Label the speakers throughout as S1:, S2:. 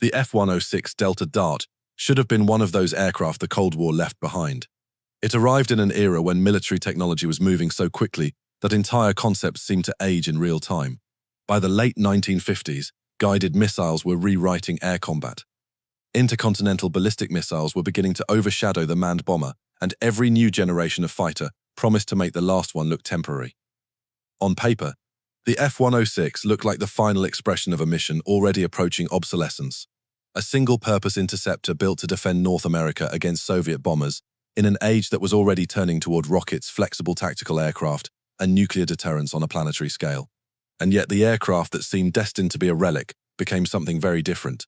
S1: The F-106 Delta Dart should have been one of those aircraft the Cold War left behind. It arrived in an era when military technology was moving so quickly that entire concepts seemed to age in real time. By the late 1950s, guided missiles were rewriting air combat. Intercontinental ballistic missiles were beginning to overshadow the manned bomber, and every new generation of fighter promised to make the last one look temporary. On paper, the F-106 looked like the final expression of a mission already approaching obsolescence. A single-purpose interceptor built to defend North America against Soviet bombers in an age that was already turning toward rockets, flexible tactical aircraft, and nuclear deterrence on a planetary scale. And yet the aircraft that seemed destined to be a relic became something very different.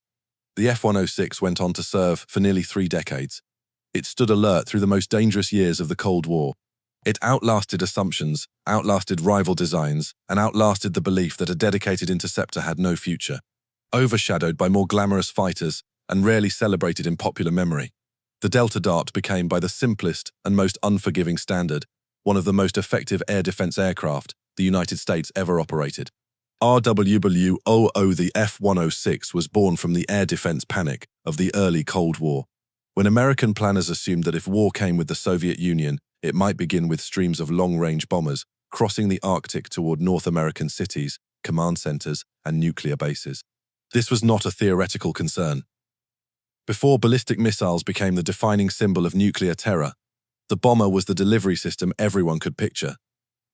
S1: The F-106 went on to serve for nearly 3 decades. It stood alert through the most dangerous years of the Cold War. It outlasted assumptions, outlasted rival designs, and outlasted the belief that a dedicated interceptor had no future. Overshadowed by more glamorous fighters and rarely celebrated in popular memory, the Delta Dart became, by the simplest and most unforgiving standard, one of the most effective air defense aircraft the United States ever operated. RWWOO, the F-106 was born from the air defense panic of the early Cold War, when American planners assumed that if war came with the Soviet Union, it might begin with streams of long-range bombers crossing the Arctic toward North American cities, command centers, and nuclear bases. This was not a theoretical concern. Before ballistic missiles became the defining symbol of nuclear terror, the bomber was the delivery system everyone could picture.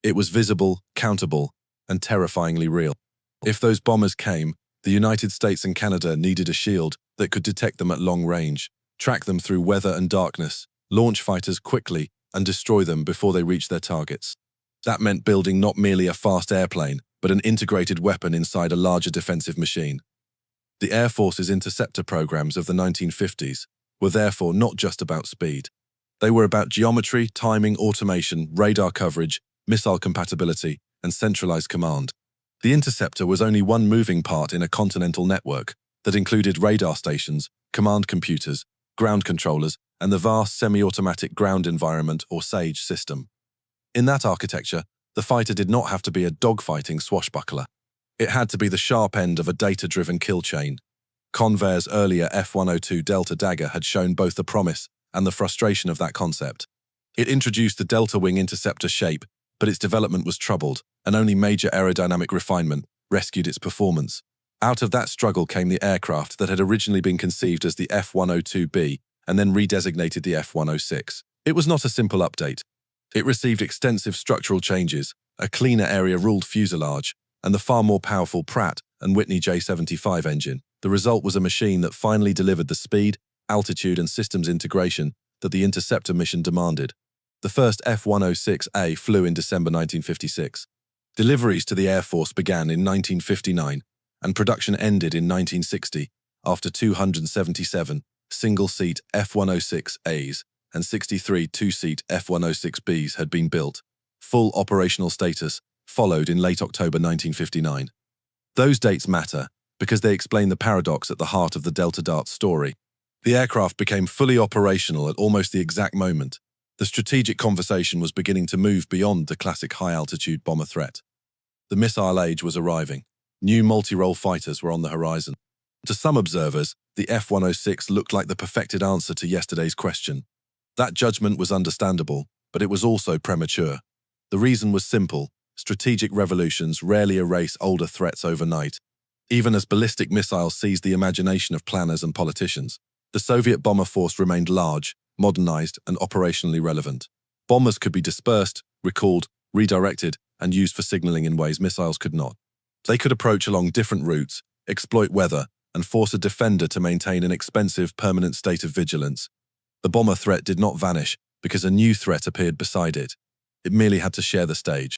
S1: It was visible, countable, and terrifyingly real. If those bombers came, the United States and Canada needed a shield that could detect them at long range, track them through weather and darkness, launch fighters quickly, and destroy them before they reached their targets. That meant building not merely a fast airplane, but an integrated weapon inside a larger defensive machine. The Air Force's interceptor programs of the 1950s were therefore not just about speed. They were about geometry, timing, automation, radar coverage, missile compatibility, and centralized command. The interceptor was only one moving part in a continental network that included radar stations, command computers, ground controllers, and the vast semi-automatic ground environment or SAGE system. In that architecture, the fighter did not have to be a dogfighting swashbuckler. It had to be the sharp end of a data-driven kill chain. Convair's earlier F-102 Delta Dagger had shown both the promise and the frustration of that concept. It introduced the Delta Wing interceptor shape, but its development was troubled, and only major aerodynamic refinement rescued its performance. Out of that struggle came the aircraft that had originally been conceived as the F-102B and then redesignated the F-106. It was not a simple update. It received extensive structural changes, a cleaner area-ruled fuselage, and the far more powerful Pratt & Whitney J75 engine. The result was a machine that finally delivered the speed, altitude, and systems integration that the interceptor mission demanded. The first F-106A flew in December 1956. Deliveries to the Air Force began in 1959, and production ended in 1960 after 277 single-seat F-106As and 63 two-seat F-106Bs had been built. Full operational status followed in late October 1959. Those dates matter because they explain the paradox at the heart of the Delta Dart story. The aircraft became fully operational at almost the exact moment. The strategic conversation was beginning to move beyond the classic high-altitude bomber threat. The missile age was arriving. New multirole fighters were on the horizon. To some observers, the F-106 looked like the perfected answer to yesterday's question. That judgment was understandable, but it was also premature. The reason was simple. Strategic revolutions rarely erase older threats overnight. Even as ballistic missiles seized the imagination of planners and politicians, the Soviet bomber force remained large, modernized, and operationally relevant. Bombers could be dispersed, recalled, redirected, and used for signaling in ways missiles could not. They could approach along different routes, exploit weather, and force a defender to maintain an expensive, permanent state of vigilance. The bomber threat did not vanish because a new threat appeared beside it. It merely had to share the stage.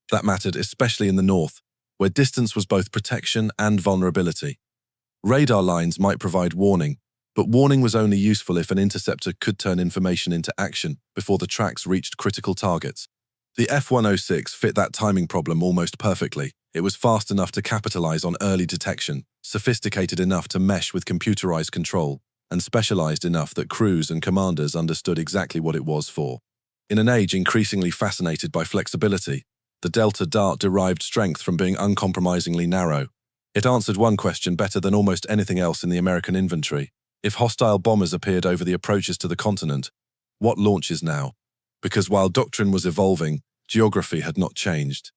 S1: That mattered especially in the north, where distance was both protection and vulnerability. Radar lines might provide warning, but warning was only useful if an interceptor could turn information into action before the tracks reached critical targets. The F-106 fit that timing problem almost perfectly. It was fast enough to capitalize on early detection, sophisticated enough to mesh with computerized control, and specialized enough that crews and commanders understood exactly what it was for. In an age increasingly fascinated by flexibility, the Delta Dart derived strength from being uncompromisingly narrow. It answered one question better than almost anything else in the American inventory. If hostile bombers appeared over the approaches to the continent, what launches now? Because while doctrine was evolving, geography had not changed.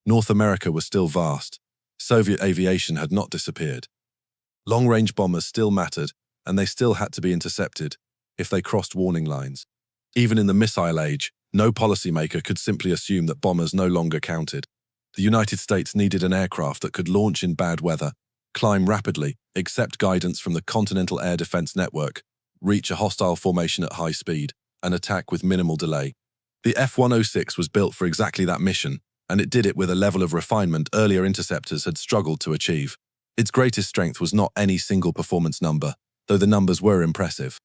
S1: North America was still vast. Soviet aviation had not disappeared. Long-range bombers still mattered, and they still had to be intercepted if they crossed warning lines. Even in the missile age, no policymaker could simply assume that bombers no longer counted. The United States needed an aircraft that could launch in bad weather, climb rapidly, accept guidance from the Continental Air Defense Network, reach a hostile formation at high speed, and attack with minimal delay. The F-106 was built for exactly that mission, and it did it with a level of refinement earlier interceptors had struggled to achieve. Its greatest strength was not any single performance number, though the numbers were impressive.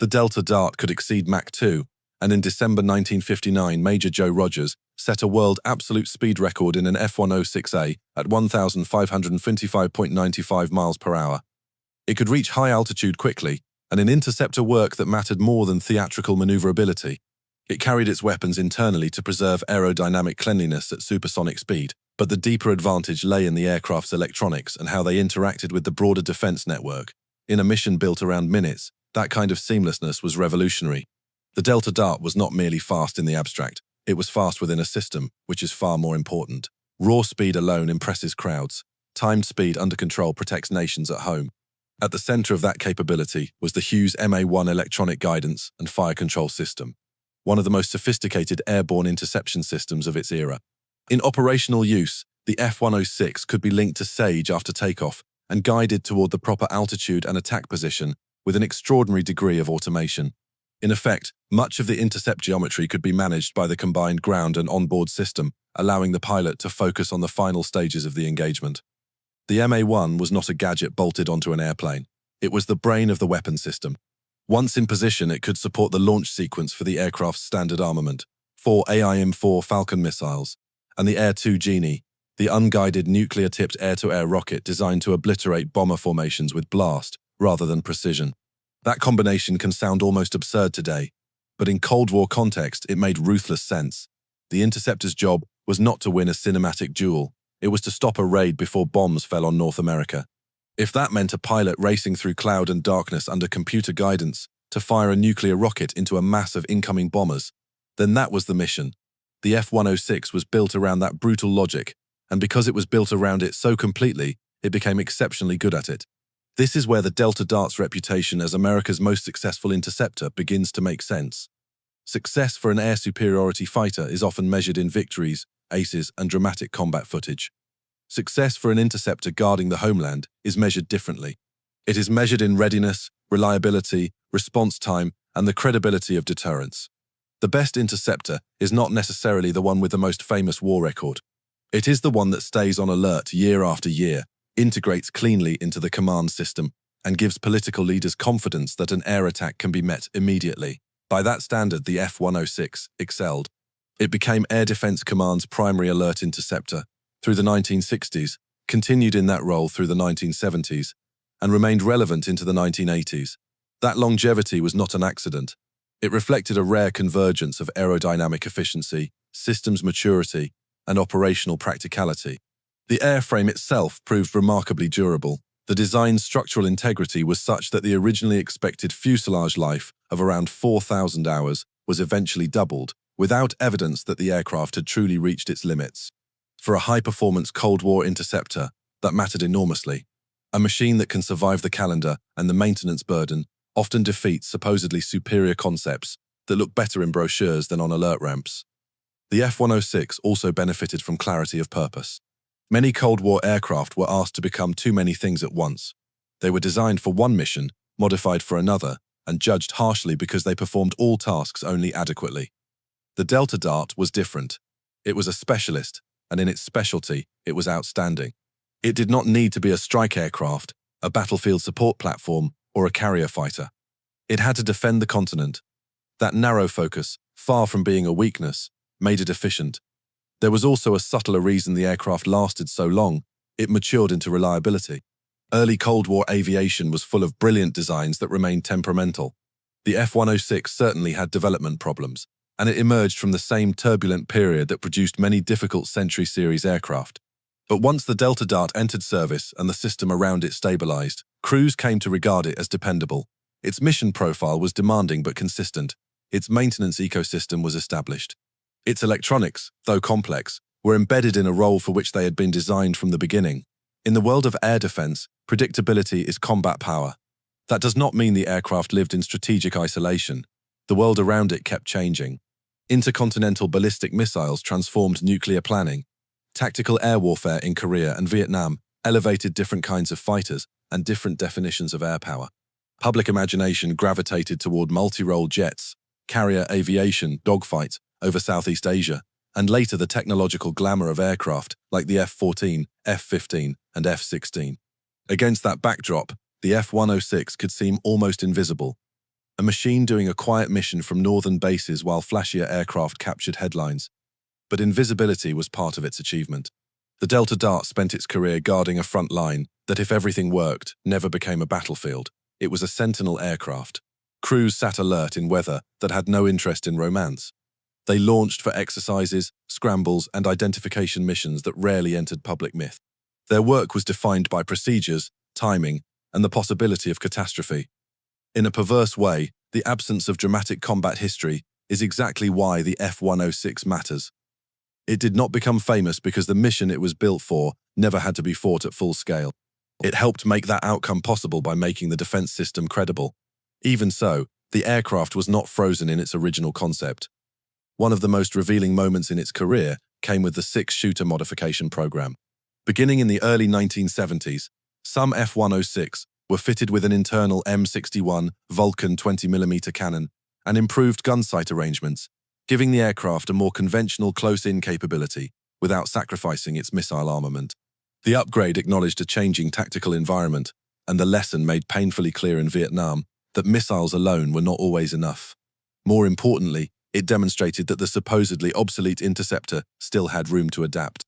S1: The Delta Dart could exceed Mach 2, and in December 1959, Major Joe Rogers set a world absolute speed record in an F-106A at 1,525.95 miles per hour. It could reach high altitude quickly, and in interceptor work that mattered more than theatrical maneuverability. It carried its weapons internally to preserve aerodynamic cleanliness at supersonic speed, but the deeper advantage lay in the aircraft's electronics and how they interacted with the broader defense network. In a mission built around minutes, that kind of seamlessness was revolutionary. The Delta Dart was not merely fast in the abstract, it was fast within a system, which is far more important. Raw speed alone impresses crowds. Timed speed under control protects nations at home. At the center of that capability was the Hughes MA-1 electronic guidance and fire control system, one of the most sophisticated airborne interception systems of its era. In operational use, the F-106 could be linked to SAGE after takeoff and guided toward the proper altitude and attack position with an extraordinary degree of automation. In effect, much of the intercept geometry could be managed by the combined ground and onboard system, allowing the pilot to focus on the final stages of the engagement. The MA-1 was not a gadget bolted onto an airplane. It was the brain of the weapon system. Once in position, it could support the launch sequence for the aircraft's standard armament, 4 AIM-4 Falcon missiles, and the AIR-2 Genie, the unguided nuclear-tipped air-to-air rocket designed to obliterate bomber formations with blast rather than precision. That combination can sound almost absurd today, but in Cold War context, it made ruthless sense. The interceptor's job was not to win a cinematic duel. It was to stop a raid before bombs fell on North America. If that meant a pilot racing through cloud and darkness under computer guidance to fire a nuclear rocket into a mass of incoming bombers, then that was the mission. The F-106 was built around that brutal logic, and because it was built around it so completely, it became exceptionally good at it. This is where the Delta Dart's reputation as America's most successful interceptor begins to make sense. Success for an air superiority fighter is often measured in victories, aces, and dramatic combat footage. Success for an interceptor guarding the homeland is measured differently. It is measured in readiness, reliability, response time, and the credibility of deterrence. The best interceptor is not necessarily the one with the most famous war record. It is the one that stays on alert year after year, integrates cleanly into the command system, and gives political leaders confidence that an air attack can be met immediately. By that standard, the F-106 excelled. It became Air Defense Command's primary alert interceptor through the 1960s, continued in that role through the 1970s, and remained relevant into the 1980s. That longevity was not an accident. It reflected a rare convergence of aerodynamic efficiency, systems maturity, and operational practicality. The airframe itself proved remarkably durable. The design's structural integrity was such that the originally expected fuselage life of around 4,000 hours was eventually doubled, without evidence that the aircraft had truly reached its limits. For a high-performance Cold War interceptor, that mattered enormously. A machine that can survive the calendar and the maintenance burden often defeats supposedly superior concepts that look better in brochures than on alert ramps. The F-106 also benefited from clarity of purpose. Many Cold War aircraft were asked to become too many things at once. They were designed for one mission, modified for another, and judged harshly because they performed all tasks only adequately. The Delta Dart was different. It was a specialist, and in its specialty, it was outstanding. It did not need to be a strike aircraft, a battlefield support platform, or a carrier fighter. It had to defend the continent. That narrow focus, far from being a weakness, made it efficient. There was also a subtler reason the aircraft lasted so long. It matured into reliability. Early Cold War aviation was full of brilliant designs that remained temperamental. The F-106 certainly had development problems, and it emerged from the same turbulent period that produced many difficult Century Series aircraft. But once the Delta Dart entered service and the system around it stabilized, crews came to regard it as dependable. Its mission profile was demanding but consistent. Its maintenance ecosystem was established. Its electronics, though complex, were embedded in a role for which they had been designed from the beginning. In the world of air defense, predictability is combat power. That does not mean the aircraft lived in strategic isolation. The world around it kept changing. Intercontinental ballistic missiles transformed nuclear planning. Tactical air warfare in Korea and Vietnam elevated different kinds of fighters and different definitions of air power. Public imagination gravitated toward multirole jets, carrier aviation, dogfights over Southeast Asia, and later the technological glamour of aircraft like the F-14, F-15, and F-16. Against that backdrop, the F-106 could seem almost invisible. A machine doing a quiet mission from northern bases while flashier aircraft captured headlines. But invisibility was part of its achievement. The Delta Dart spent its career guarding a front line that, if everything worked, never became a battlefield. It was a sentinel aircraft. Crews sat alert in weather that had no interest in romance. They launched for exercises, scrambles, and identification missions that rarely entered public myth. Their work was defined by procedures, timing, and the possibility of catastrophe. In a perverse way, the absence of dramatic combat history is exactly why the F-106 matters. It did not become famous because the mission it was built for never had to be fought at full scale. It helped make that outcome possible by making the defense system credible. Even so, the aircraft was not frozen in its original concept. One of the most revealing moments in its career came with the six-shooter modification program. Beginning in the early 1970s, some F-106 were fitted with an internal M61 Vulcan 20mm cannon and improved gunsight arrangements, giving the aircraft a more conventional close-in capability without sacrificing its missile armament. The upgrade acknowledged a changing tactical environment and the lesson made painfully clear in Vietnam that missiles alone were not always enough. More importantly, it demonstrated that the supposedly obsolete Interceptor still had room to adapt.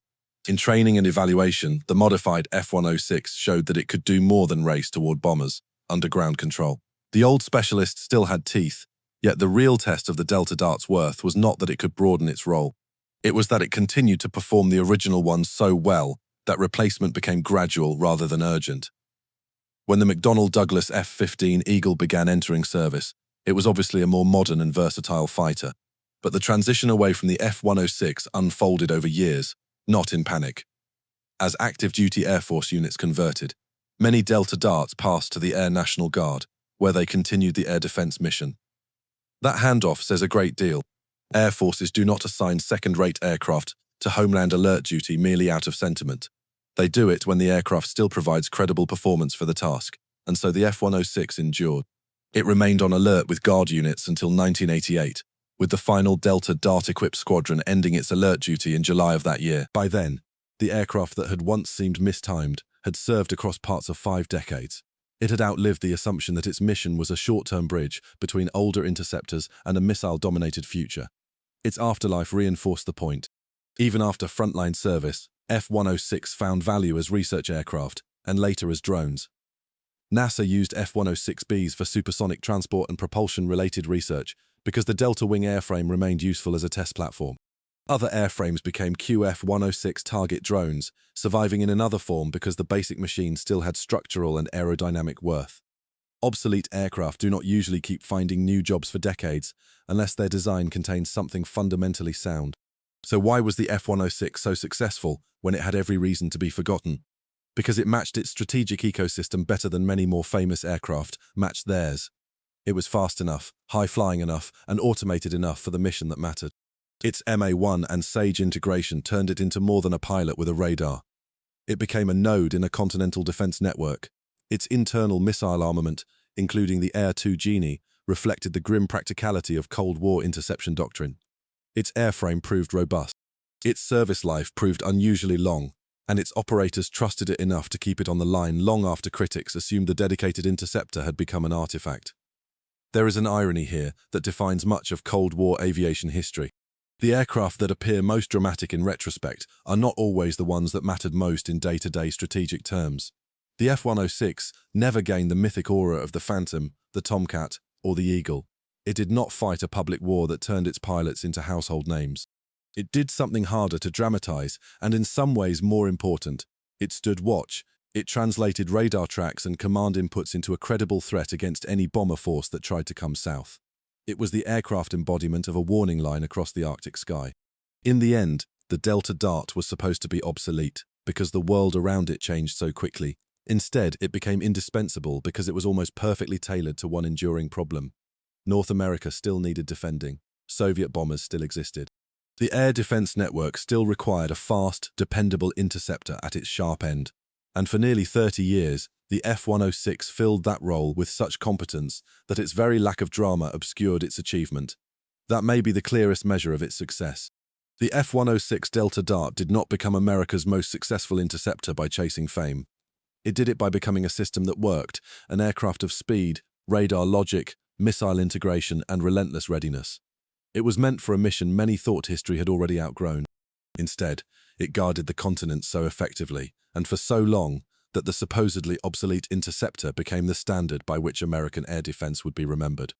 S1: In training and evaluation, the modified F-106 showed that it could do more than race toward bombers under ground control. The old specialist still had teeth, yet the real test of the Delta Dart's worth was not that it could broaden its role. It was that it continued to perform the original one so well that replacement became gradual rather than urgent. When the McDonnell Douglas F-15 Eagle began entering service, it was obviously a more modern and versatile fighter, but the transition away from the F-106 unfolded over years, not in panic. As active duty Air Force units converted, many Delta Darts passed to the Air National Guard, where they continued the air defense mission. That handoff says a great deal. Air forces do not assign second-rate aircraft to homeland alert duty merely out of sentiment. They do it when the aircraft still provides credible performance for the task, and so the F-106 endured. It remained on alert with Guard units until 1988, with the final Delta Dart-equipped squadron ending its alert duty in July of that year. By then, the aircraft that had once seemed mistimed had served across parts of 5 decades. It had outlived the assumption that its mission was a short-term bridge between older interceptors and a missile-dominated future. Its afterlife reinforced the point. Even after frontline service, F-106 found value as research aircraft and later as drones. NASA used F-106Bs for supersonic transport and propulsion-related research because the Delta Wing airframe remained useful as a test platform. Other airframes became QF-106 target drones, surviving in another form because the basic machine still had structural and aerodynamic worth. Obsolete aircraft do not usually keep finding new jobs for decades unless their design contains something fundamentally sound. So why was the F-106 so successful when it had every reason to be forgotten? Because it matched its strategic ecosystem better than many more famous aircraft matched theirs. It was fast enough, high-flying enough, and automated enough for the mission that mattered. Its MA-1 and SAGE integration turned it into more than a pilot with a radar. It became a node in a continental defense network. Its internal missile armament, including the AIR-2 Genie, reflected the grim practicality of Cold War interception doctrine. Its airframe proved robust. Its service life proved unusually long, and its operators trusted it enough to keep it on the line long after critics assumed the dedicated interceptor had become an artifact. There is an irony here that defines much of Cold War aviation history. The aircraft that appear most dramatic in retrospect are not always the ones that mattered most in day-to-day strategic terms. The F-106 never gained the mythic aura of the Phantom, the Tomcat, or the Eagle. It did not fight a public war that turned its pilots into household names. It did something harder to dramatize, and in some ways more important. It stood watch. It translated radar tracks and command inputs into a credible threat against any bomber force that tried to come south. It was the aircraft embodiment of a warning line across the Arctic sky. In the end, the Delta Dart was supposed to be obsolete because the world around it changed so quickly. Instead, it became indispensable because it was almost perfectly tailored to one enduring problem. North America still needed defending. Soviet bombers still existed. The air defense network still required a fast, dependable interceptor at its sharp end. And for nearly 30 years, the F-106 filled that role with such competence that its very lack of drama obscured its achievement. That may be the clearest measure of its success. The F-106 Delta Dart did not become America's most successful interceptor by chasing fame. It did it by becoming a system that worked, an aircraft of speed, radar logic, missile integration, and relentless readiness. It was meant for a mission many thought history had already outgrown. Instead, it guarded the continent so effectively, and for so long, that the supposedly obsolete interceptor became the standard by which American air defense would be remembered.